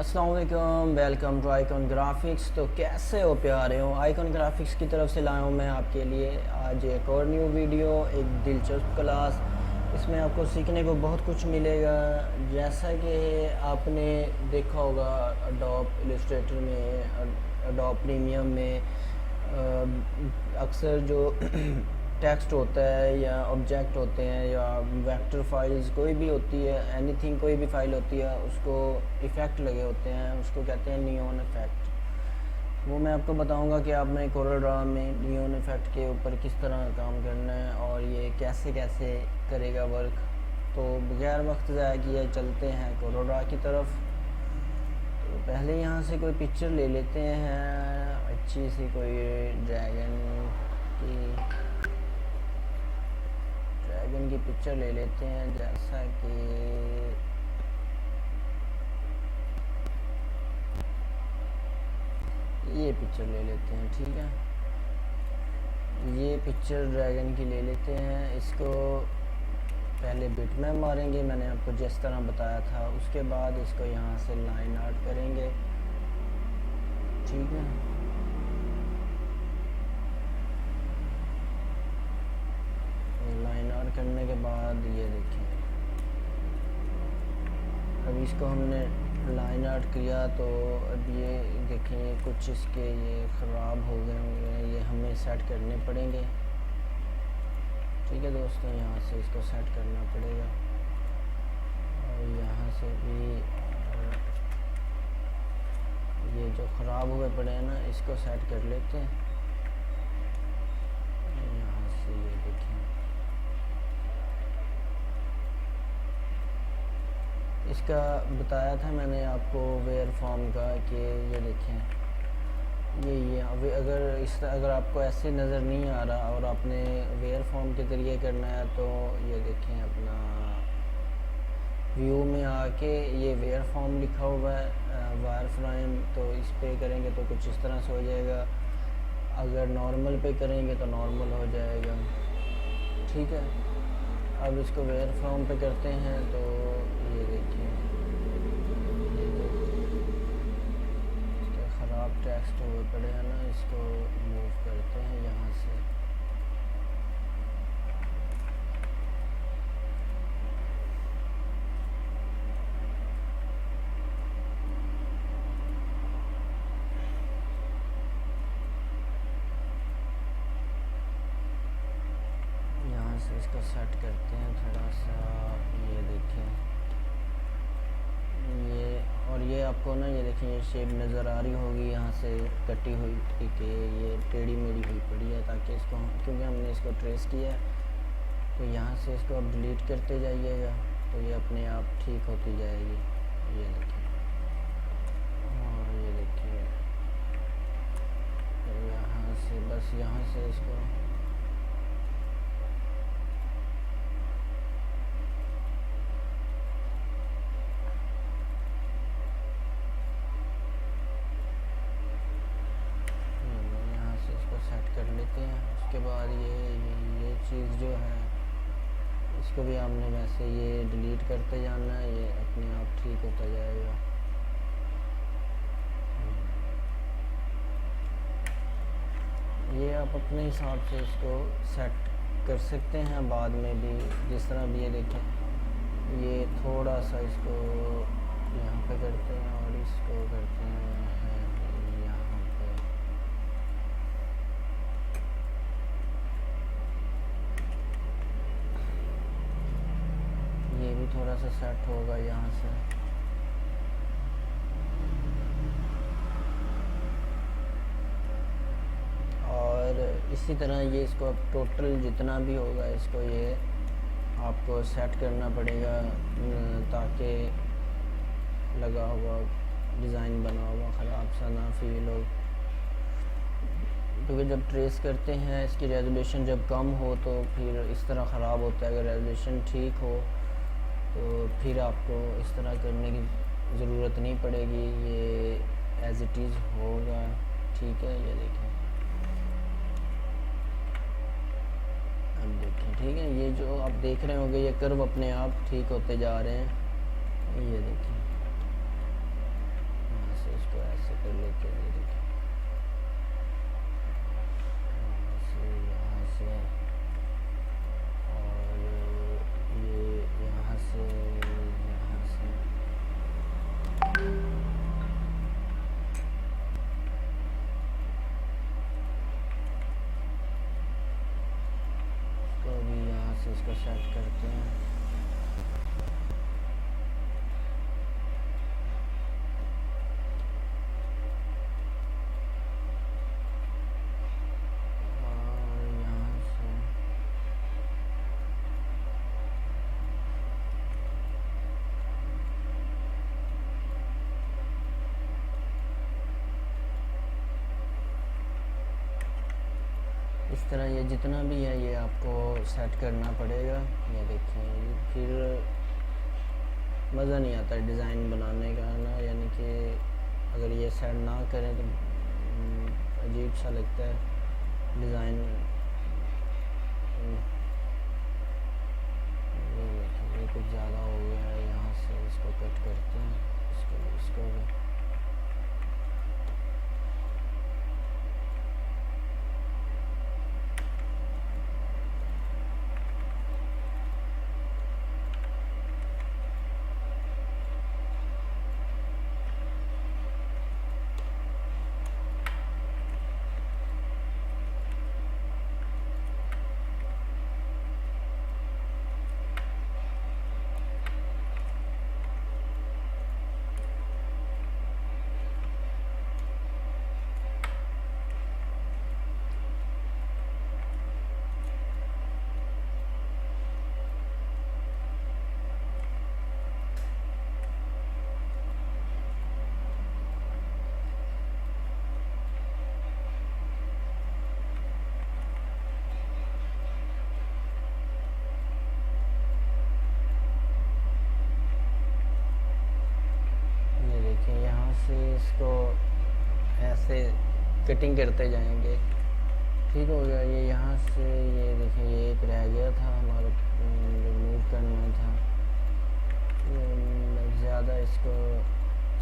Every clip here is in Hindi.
अस्सलाम वालेकुम, वेलकम टू आइकॉन ग्राफिक्स। तो कैसे हो प्यारे हो? आइकॉन ग्राफिक्स की तरफ से लाया हूँ मैं आपके लिए आज एक और न्यू वीडियो, एक दिलचस्प क्लास। इसमें आपको सीखने को बहुत कुछ मिलेगा। जैसा कि आपने देखा होगा अडोब इलस्ट्रेटर में, अडोब प्रीमियम में अक्सर जो टेक्स्ट होता है या ऑब्जेक्ट होते हैं या वेक्टर फाइल्स कोई भी होती है, एनीथिंग कोई भी फाइल होती है, उसको इफ़ेक्ट लगे होते हैं, उसको कहते हैं नियॉन इफ़ेक्ट। वो मैं आपको बताऊंगा कि आपने कोरल ड्रा में नियॉन इफ़ेक्ट के ऊपर किस तरह काम करना है और ये कैसे कैसे करेगा वर्क। तो बगैर वक्त ज़ाया किए चलते हैं कोरल ड्रा की तरफ। तो पहले यहाँ से कोई पिक्चर ले लेते हैं, अच्छी सी कोई ड्रैगन की पिक्चर ले लेते हैं। जैसा कि ये पिक्चर ले लेते हैं, ठीक है। ये पिक्चर ड्रैगन की ले लेते हैं। इसको पहले बिटमैप मारेंगे, मैंने आपको जिस तरह बताया था। उसके बाद इसको यहाँ से लाइन आर्ट करेंगे, ठीक है। लाइन आर्ट करने के बाद ये देखिए, अब इसको हमने लाइन आर्ट किया तो अब ये देखें कुछ इसके ये ख़राब हो गए होंगे, ये हमें सेट करने पड़ेंगे, ठीक है दोस्तों। यहाँ से इसको सेट करना पड़ेगा और यहाँ से भी ये जो ख़राब हुए पड़े हैं ना, इसको सेट कर लेते हैं। यहाँ से ये देखें, इसका बताया था मैंने आपको वेयर फॉर्म का कि ये देखें, ये अगर आपको ऐसे नज़र नहीं आ रहा और आपने वेयर फॉर्म के ज़रिए करना है तो ये देखें अपना व्यू में आके ये वेयर फॉर्म लिखा हुआ है वायर फ्रेम, तो इस पे करेंगे तो कुछ इस तरह से हो जाएगा। अगर नॉर्मल पे करेंगे तो नॉर्मल हो जाएगा, ठीक है। अब इसको वेयर फॉर्म पे करते हैं तो ये देखिए, इसके ख़राब टेक्स्ट हुए पड़े हैं ना, इसको मूव करते हैं यहाँ से। यहाँ से इसको सेट करते हैं थोड़ा सा, ये देखें ये आपको ना ये देखें, ये शेप नज़र आ रही होगी यहाँ से कटी हुई, ठीक है। ये टेढ़ी मेढ़ी हुई पड़ी है ताकि इसको, क्योंकि हमने इसको ट्रेस किया है, तो यहाँ से इसको अब डिलीट करते जाइएगा तो ये अपने आप ठीक होती जाएगी। ये देखिए, और ये देखिए तो यहाँ से बस यहाँ से इसको सेट कर लेते हैं। उसके बाद ये चीज़ जो है, इसको भी हमने वैसे ये डिलीट करते जाना है, ये अपने आप ठीक होता जाएगा। ये आप अपने हिसाब से इसको सेट कर सकते हैं बाद में भी, जिस तरह भी। ये देखें, ये थोड़ा सा इसको यहाँ पे करते हैं और इसको करते हैं यहाँ पे। ये भी थोड़ा सा सेट होगा यहाँ से। और इसी तरह ये इसको अब टोटल जितना भी होगा इसको ये आपको सेट करना पड़ेगा ताकि लगा हुआ डिज़ाइन बना हुआ ख़राब सा ना फील हो। क्योंकि जब ट्रेस करते हैं इसकी रेजोल्यूशन जब कम हो तो फिर इस तरह ख़राब होता है। अगर रेजोल्यूशन ठीक हो तो फिर आपको इस तरह करने की ज़रूरत नहीं पड़ेगी, ये एज़ इट इज़ होगा, ठीक है। ये देखें, अब देखें, ठीक है। ये जो आप देख रहे होंगे ये कर्व अपने आप ठीक होते जा रहे हैं, ये देखें। कर लेते हैं। ये देखिए यहाँ से और ये यहाँ से इसको भी यहाँ से इसको सेट करते हैं। इस तरह ये जितना भी है ये आपको सेट करना पड़ेगा। ये देखिए फिर मज़ा नहीं आता डिज़ाइन बनाने का ना, यानी कि अगर ये सेट ना करें तो अजीब सा लगता है डिज़ाइन। ये देखिए ये कुछ ज़्यादा हो गया है, यहाँ से इसको कट करते हैं, इसको भी इसको ऐसे कटिंग करते जाएंगे। ठीक हो गया ये यहाँ से। ये देखिए ये एक रह गया था हमारा, रिमूव करना था। ज़्यादा इसको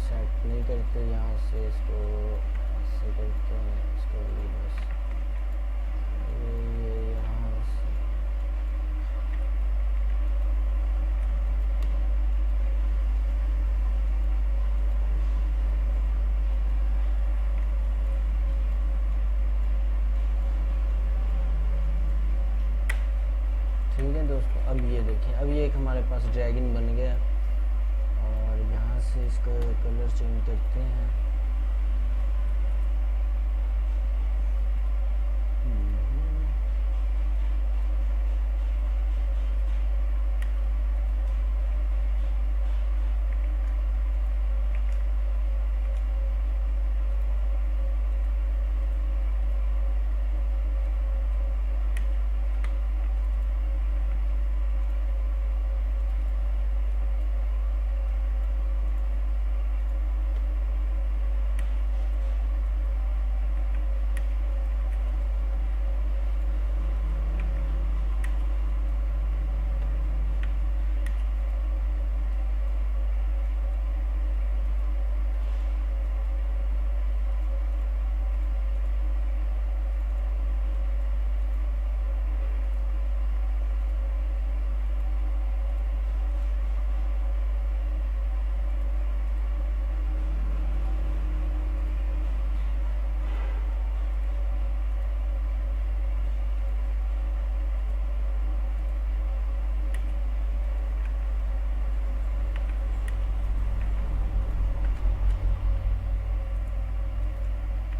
सेट नहीं करते, यहाँ से इसको ऐसे करते हैं, इसको भी बस ये यहाँ से ठीक है दोस्तों। अब ये देखें, अब ये एक हमारे पास ड्रैगन बन गया और यहाँ से इसको कलर चेंज करते हैं।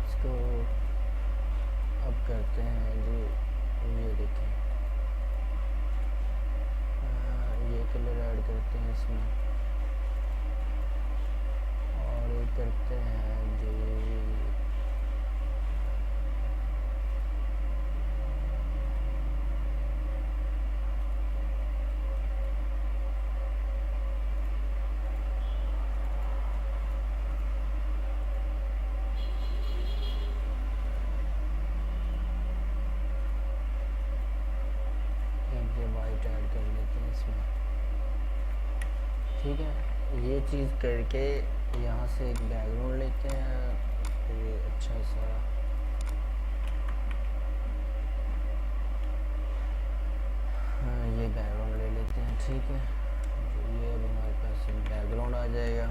इसको अब करते हैं जी, ये देखें ये कलर ऐड करते हैं इसमें और ये करते हैं जी वाइट ऐड कर लेते हैं इसमें। ठीक है, ये चीज़ करके यहाँ से एक बैकग्राउंड लेते हैं सारा। हाँ, ये बैकग्राउंड ले लेते हैं, ठीक है। तो ये अब हमारे पास बैकग्राउंड आ जाएगा।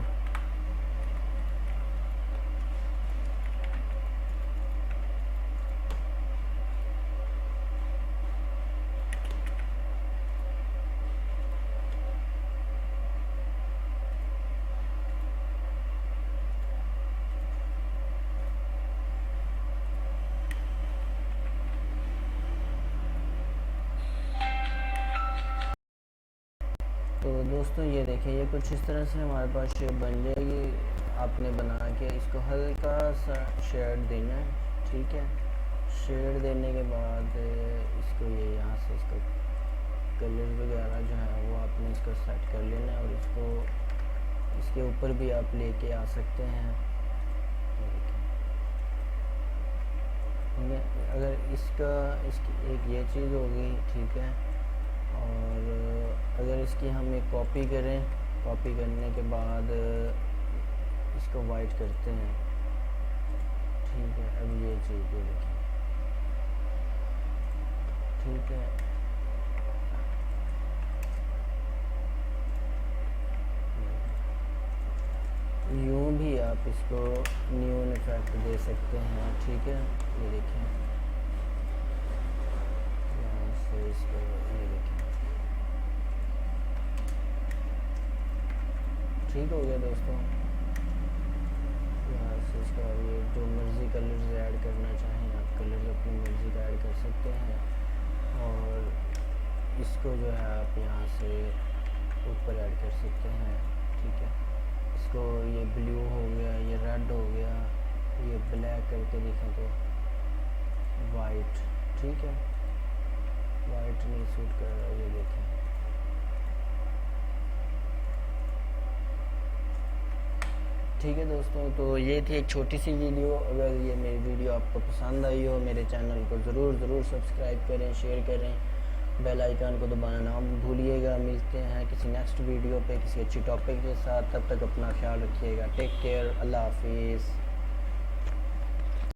तो दोस्तों ये देखें, ये कुछ इस तरह से हमारे पास शेप बन जाएगी। आपने बना के इसको हल्का सा शेड देना है, ठीक है। शेड देने के बाद इसको ये यहाँ से इसको कलर वगैरह जो है वो आपने इसको सेट कर लेना है, और इसको इसके ऊपर भी आप लेके आ सकते हैं। अगर इसकी एक ये चीज़ होगी, ठीक है। और अगर इसकी हम एक कॉपी करें, कॉपी करने के बाद इसको वाइट करते हैं, ठीक है। अब ये चीज़ ये देखें, ठीक है। यूँ भी आप इसको न्यू इफेक्ट दे सकते हैं, ठीक है। ये देखें, यहाँ से इसको ये देखें, ठीक हो गया दोस्तों। यहाँ से इसका ये जो मर्ज़ी कलर्स ऐड करना चाहें आप कलर्स अपनी मर्ज़ी का ऐड कर सकते हैं। और इसको जो है आप यहाँ से ऊपर ऐड कर सकते हैं, ठीक है। इसको ये ब्लू हो गया, ये रेड हो गया, ये ब्लैक करके देखें तो वाइट, ठीक है। वाइट नहीं सूट कर रहा, ये देखें। ठीक है दोस्तों, तो ये थी एक छोटी सी वीडियो। अगर ये मेरी वीडियो आपको पसंद आई हो, मेरे चैनल को ज़रूर सब्सक्राइब करें, शेयर करें, बेल आइकन को दबाना ना भूलिएगा। मिलते हैं किसी नेक्स्ट वीडियो पे किसी अच्छी टॉपिक के साथ। तब तक अपना ख्याल रखिएगा। टेक केयर, अल्लाह हाफिज़।